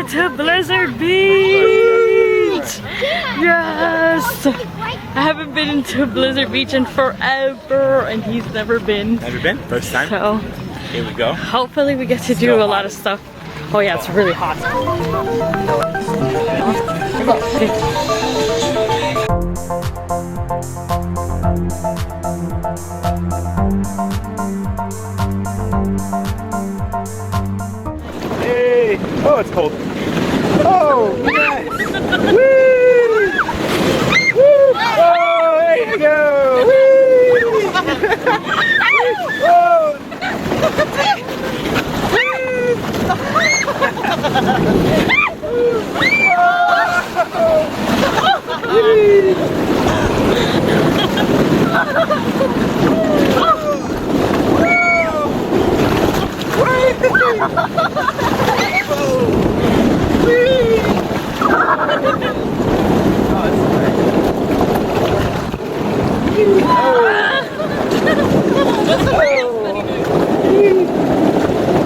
it to Blizzard Beach! Yes! I haven't been to Blizzard Beach in forever, and he's never been. Never been? First time? So, here we go. Hopefully we get to do a lot of stuff. Oh yeah, it's really hot. Hey! Oh, it's cold. Oh, yes! Woo! Woo! Oh, there you go! Woo! Oh!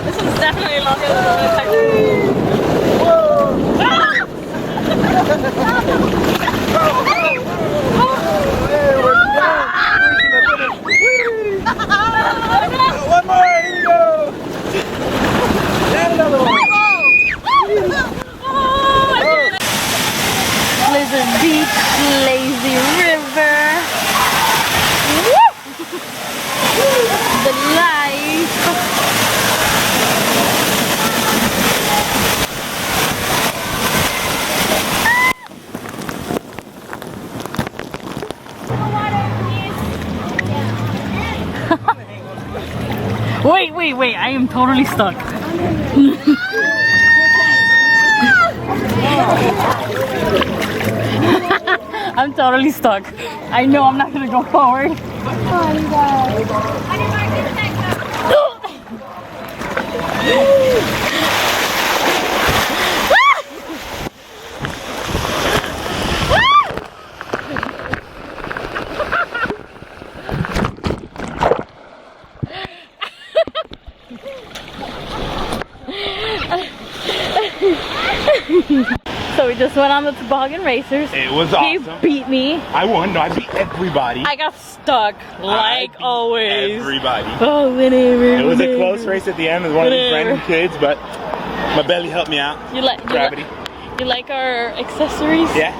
This is definitely longer than the expected. One more, here we go! And another one! Blizzard Beach, lazy river. The life. Wait, I am totally stuck. I'm totally stuck. I know I'm not gonna go forward. So we just went on the toboggan racers. It was awesome. He beat me. I won. No, I beat everybody. I got stuck, like always. Everybody. Oh, whatever. It was a close race at the end with one of these random kids, but my belly helped me out. You like gravity? You like our accessories? Yeah.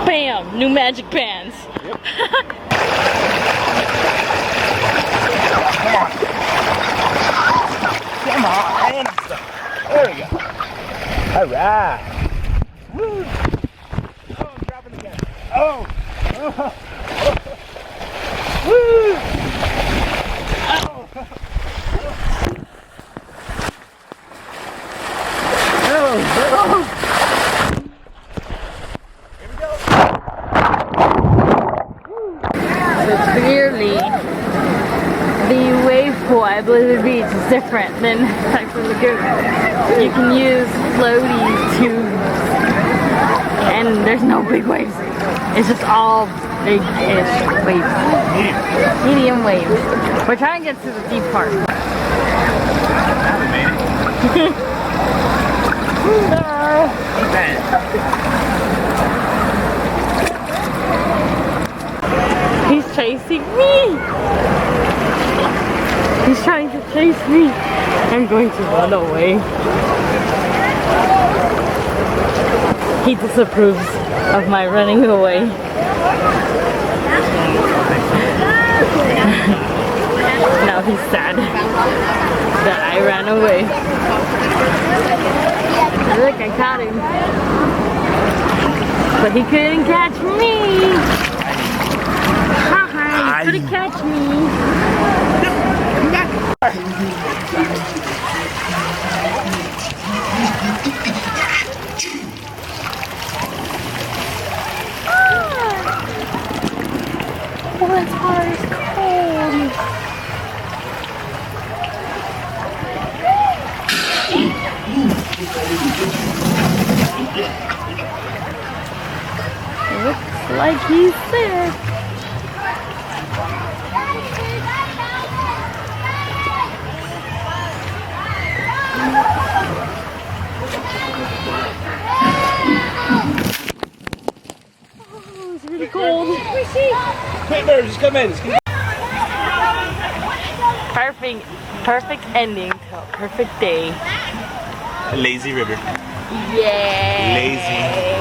Bam! New magic bands. Yep. Come on. There we go. All right. Woo. Oh, I'm dropping again. Oh. Oh. Woo. Oh. Oh. Here we go. So clearly, the wave pool at Blizzard Beach is different than types of lagoon. You can use floaty tubes, and there's no big waves. It's just all big-ish waves. Medium waves. We're trying to get to the deep part. He's chasing me! He's trying to chase me. I'm going to run away. He disapproves of my running away. Now he's sad that I ran away. Look, I caught him. But he couldn't catch me. Haha, he couldn't catch me. Oh, this water is cold. Looks like he's sick. Quick, bird, just come in. Perfect ending to a perfect day. Lazy river. Yeah. Lazy.